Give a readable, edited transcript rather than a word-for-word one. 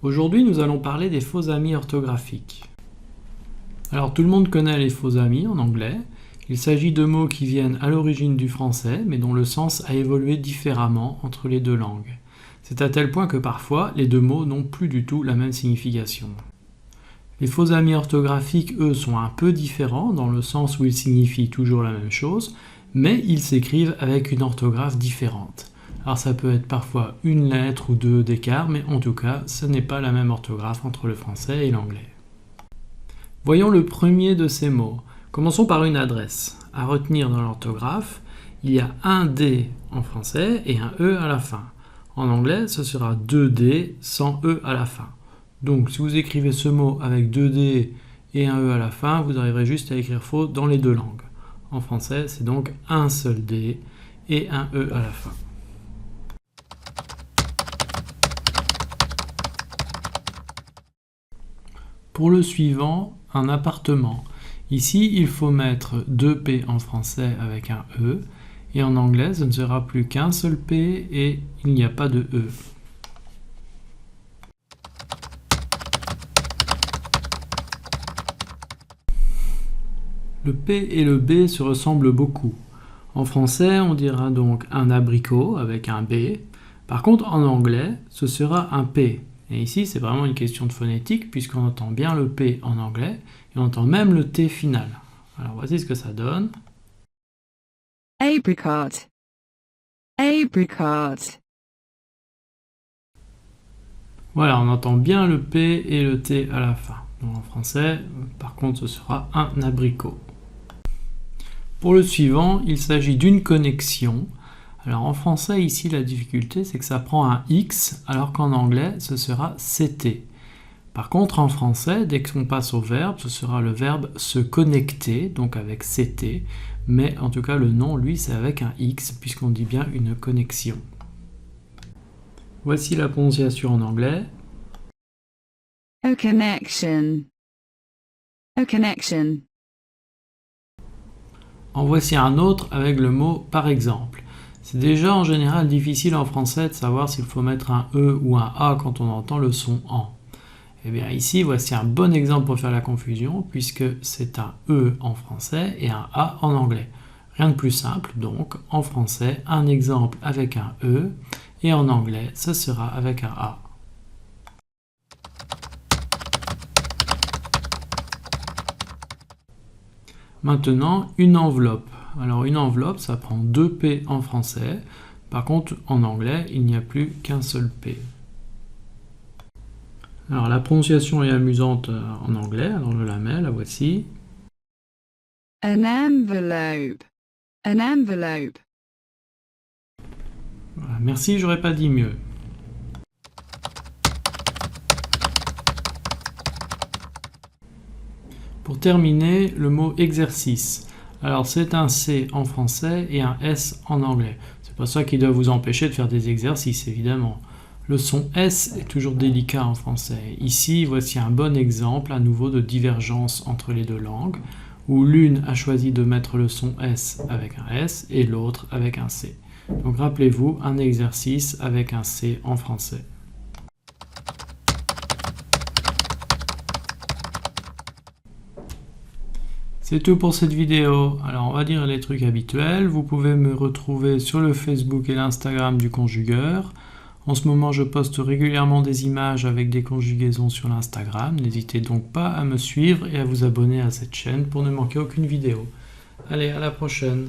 Aujourd'hui, nous allons parler des faux amis orthographiques. Alors, tout le monde connaît les faux amis en anglais. Il s'agit de mots qui viennent à l'origine du français, mais dont le sens a évolué différemment entre les deux langues. C'est à tel point que parfois, les deux mots n'ont plus du tout la même signification. Les faux amis orthographiques, eux, sont un peu différents, dans le sens où ils signifient toujours la même chose, mais ils s'écrivent avec une orthographe différente. Alors ça peut être parfois une lettre ou deux d'écart, mais en tout cas, ce n'est pas la même orthographe entre le français et l'anglais. Voyons le premier de ces mots. Commençons par une adresse. À retenir dans l'orthographe, il y a un D en français et un E à la fin. En anglais, ce sera 2D sans E à la fin. Donc si vous écrivez ce mot avec 2D et un E à la fin, vous arriverez juste à écrire faux dans les deux langues. En français, c'est donc un seul D et un E à la fin. Pour le suivant, un appartement. Ici, il faut mettre 2P en français avec un E, et en anglais, ce ne sera plus qu'un seul P et il n'y a pas de E. Le P et le B se ressemblent beaucoup. En français, on dira donc un abricot avec un B. Par contre, en anglais, ce sera un P. Et ici, c'est vraiment une question de phonétique, puisqu'on entend bien le P en anglais, et on entend même le T final. Alors voici ce que ça donne. Apricot. Apricot. Voilà, on entend bien le P et le T à la fin. Donc en français, par contre, ce sera un abricot. Pour le suivant, il s'agit d'une connexion. Alors en français, ici, la difficulté, c'est que ça prend un X, alors qu'en anglais, ce sera CT. Par contre, en français, dès qu'on passe au verbe, ce sera le verbe se connecter, donc avec CT, mais en tout cas, le nom, lui, c'est avec un X, puisqu'on dit bien une connexion. Voici la prononciation en anglais. A connection. A connection. En voici un autre avec le mot « par exemple ». C'est déjà en général difficile en français de savoir s'il faut mettre un E ou un A quand on entend le son « en ». Et bien ici, voici un bon exemple pour faire la confusion, puisque c'est un E en français et un A en anglais. Rien de plus simple, donc, en français, un exemple avec un E, et en anglais, ce sera avec un A. Maintenant, une enveloppe. Alors une enveloppe, ça prend 2 P en français. Par contre, en anglais, il n'y a plus qu'un seul P. Alors la prononciation est amusante en anglais, alors je la mets, la voici. An envelope. An envelope. Voilà, merci, j'aurais pas dit mieux. Pour terminer, le mot exercice. Alors c'est un C en français et un S en anglais. C'est pas ça qui doit vous empêcher de faire des exercices, évidemment. Le son S est toujours délicat en français. Ici, voici un bon exemple à nouveau de divergence entre les deux langues, où l'une a choisi de mettre le son S avec un S et l'autre avec un C. Donc rappelez-vous, un exercice avec un C en français. C'est tout pour cette vidéo. Alors on va dire les trucs habituels. Vous pouvez me retrouver sur le Facebook et l'Instagram du Conjugueur. En ce moment, je poste régulièrement des images avec des conjugaisons sur l'Instagram. N'hésitez donc pas à me suivre et à vous abonner à cette chaîne pour ne manquer aucune vidéo. Allez, à la prochaine!